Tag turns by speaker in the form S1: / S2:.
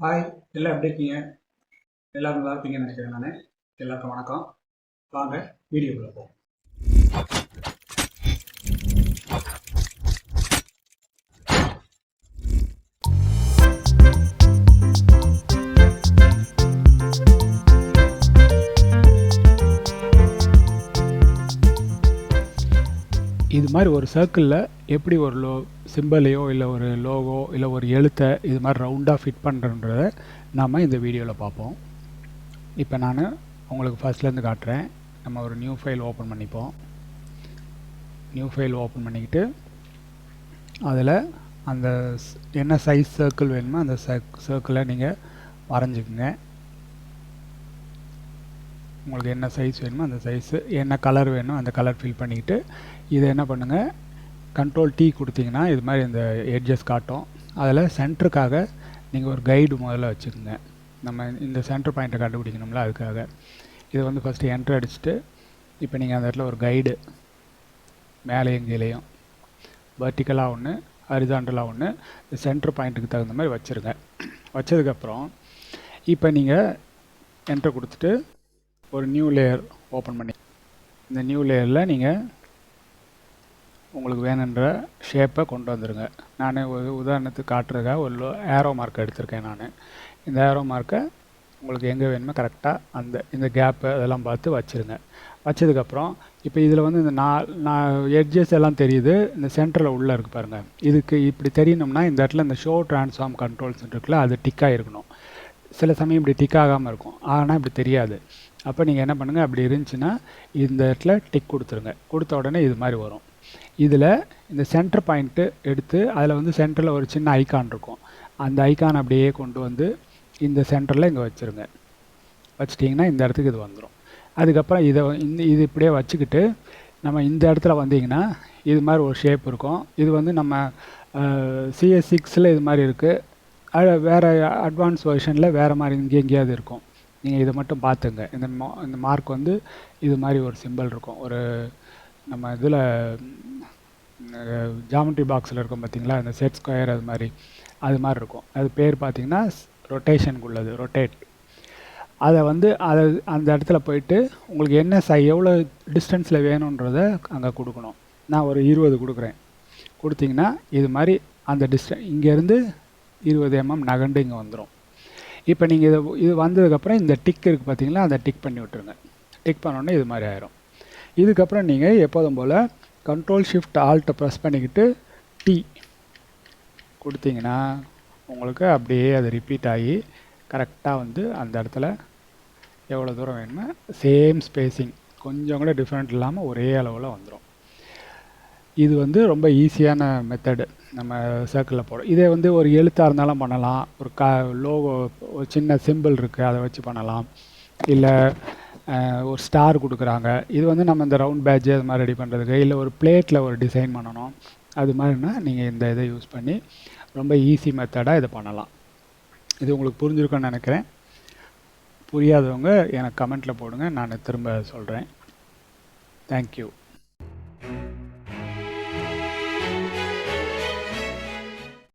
S1: Hi, எல்லாம் எப்படி இருக்கீங்க? எல்லாரும் நல்லா இருப்பீங்கன்னு நினைக்கிறேன் நான். எல்லாருக்கும் வணக்கம். வாங்க வீடியோக்குள்ள போவோம். இது மாதிரி ஒரு சர்க்கிளில் எப்படி ஒரு சிம்பிளையோ இல்லை ஒரு லோகோ இல்லை ஒரு எழுத்தை இது மாதிரி ரவுண்டாக ஃபிட் பண்ணுறன்றத நாம் இந்த வீடியோவில் பார்ப்போம். இப்போ நான் உங்களுக்கு ஃபஸ்ட்லேருந்து காட்டுறேன். நம்ம ஒரு நியூ ஃபைல் ஓப்பன் பண்ணிப்போம். நியூ ஃபைல் ஓப்பன் பண்ணிக்கிட்டு அதில் அந்த என்ன சைஸ் சர்க்கிள் வேணுமோ அந்த சர்க்கிளை நீங்கள் வரைஞ்சிக்குங்க. உங்களுக்கு என்ன சைஸ் வேணுமோ அந்த சைஸு, என்ன கலர் வேணுமோ அந்த கலர் ஃபில் பண்ணிக்கிட்டு இதை என்ன பண்ணுங்கள், Ctrl+T கொடுத்தீங்கன்னா இது மாதிரி இந்த எட்ஜஸ் காட்டும். அதில் சென்டருக்காக நீங்கள் ஒரு கைடு முதல்ல வச்சுக்கோங்க. நம்ம இந்த சென்டர் பாயிண்ட்டை கண்டுபிடிக்கணும்ல, அதுக்காக இதை வந்து ஃபஸ்ட்டு என்ட்ரு அடிச்சுட்டு இப்போ நீங்கள் அந்த இடத்துல ஒரு கைடு மேலேயும் கீழேயும் வெர்டிக்கலாக ஒன்று, ஹரிசாண்டலாக ஒன்று, சென்டர் பாயிண்ட்டுக்கு தகுந்த மாதிரி வச்சுருங்க. வச்சதுக்கப்புறம் இப்போ நீங்கள் என்ட்ரு கொடுத்துட்டு ஒரு நியூ லேயர் ஓப்பன் பண்ணி இந்த நியூ லேயரில் நீங்கள் உங்களுக்கு வேணுன்ற ஷேப்பை கொண்டு வந்துடுங்க. நான் ஒரு உதாரணத்துக்கு காட்டுறதுக்காக ஒரு ஏரோ மார்க்கை எடுத்திருக்கேன். நான் இந்த ஏரோ மார்க்கை உங்களுக்கு எங்கே வேணுமோ கரெக்டாக இந்த கேப்பு அதெல்லாம் பார்த்து வச்சுருங்க. வச்சதுக்கப்புறம் இப்போ இதில் வந்து இந்த நான் எட்ஜஸ் எல்லாம் தெரியுது. இந்த சென்டரில் உள்ளே இருக்குது பாருங்கள். இதுக்கு இப்படி தெரியணும்னா இந்த இடத்துல இந்த ஷோ ட்ரான்ஸ்ஃபார்ம் கண்ட்ரோல்ஸ் இருக்குல்ல, அது டிக்காக இருக்கணும். சில சமயம் இப்படி டிக் ஆகாமல் இருக்கும், ஆனால் இப்படி தெரியாது. அப்போ நீங்கள் என்ன பண்ணுங்கள், அப்படி இருந்துச்சுன்னா இந்த இடத்துல டிக் கொடுத்துருங்க. கொடுத்த உடனே இது மாதிரி வரும். இதில் இந்த சென்டர் பாயிண்ட்டு எடுத்து அதில் வந்து சென்டரில் ஒரு சின்ன ஐக்கான் இருக்கும். அந்த ஐக்கான் அப்படியே கொண்டு வந்து இந்த சென்டரில் இங்கே வச்சுருங்க. வச்சிட்டிங்கன்னா இந்த இடத்துக்கு இது வந்துடும். அதுக்கப்புறம் இது இப்படியே வச்சுக்கிட்டு நம்ம இந்த இடத்துல வந்தீங்கன்னா இது மாதிரி ஒரு ஷேப் இருக்கும். இது வந்து நம்ம CS6 இது மாதிரி இருக்குது. வேறு அட்வான்ஸ் வெர்ஷனில் வேறு மாதிரி எங்கேயாவது இருக்கும். நீங்கள் இதை மட்டும் பார்த்துங்க. இந்த மார்க் வந்து இது மாதிரி ஒரு சிம்பிள் இருக்கும். ஒரு நம்ம இதில் ஜாமெட்ரி பாக்ஸில் இருக்கும் பார்த்தீங்களா, இந்த செட் ஸ்கொயர் அது மாதிரி இருக்கும். அது பேர் பார்த்திங்கன்னா ரொட்டேஷனுக்கு உள்ளது, ரொட்டேட். அதை அந்த இடத்துல போயிட்டு உங்களுக்கு என்ன எவ்வளோ டிஸ்டன்ஸில் வேணுன்றதை அங்கே கொடுக்கணும். நான் ஒரு 20 கொடுக்குறேன். கொடுத்தீங்கன்னா இது மாதிரி அந்த இங்கேருந்து 20 mm நகண்டு இங்கே வந்துடும். இப்போ நீங்கள் இது வந்ததுக்கப்புறம் இந்த டிக் இருக்குது பார்த்தீங்களா, அதை டிக் பண்ணி விட்டுருங்க. டிக் பண்ணோன்னே இது மாதிரி ஆயிரும். இதுக்கப்புறம் நீங்கள் எப்போதும் போல் Ctrl+Shift+Alt ப்ரெஸ் பண்ணிக்கிட்டு T கொடுத்தீங்கன்னா உங்களுக்கு அப்படியே அது ரிப்பீட் ஆகி கரெக்டாக வந்து அந்த இடத்துல எவ்வளோ தூரம் வேணுமோ சேம் ஸ்பேஸிங், கொஞ்சம் கூட டிஃப்ரெண்ட் இல்லாமல் ஒரே அளவில் வந்துடும். இது வந்து ரொம்ப ஈஸியான மெத்தடு நம்ம சர்க்கிளில் போடும். இதே வந்து ஒரு எழுத்தாக இருந்தாலும் பண்ணலாம். ஒரு லோகோ, ஒரு சின்ன சிம்பிள் இருக்குது, அதை வச்சு பண்ணலாம். இல்லை ஒரு ஸ்டார் கொடுக்குறாங்க, இது வந்து நம்ம இந்த ரவுண்ட் பேட்ஜ் அது மாதிரி ரெடி பண்ணுறதுக்கு, இல்லை ஒரு பிளேட்டில் ஒரு டிசைன் பண்ணணும், அது மாதிரினா நீங்கள் இந்த இதை யூஸ் பண்ணி ரொம்ப ஈஸி மெத்தடாக இதை பண்ணலாம். இது உங்களுக்கு புரிஞ்சிருக்குன்னு நினைக்கிறேன். புரியாதவங்க எனக்கு கமெண்ட்டில் போடுங்க, நான் திரும்ப சொல்கிறேன். தேங்க்யூ.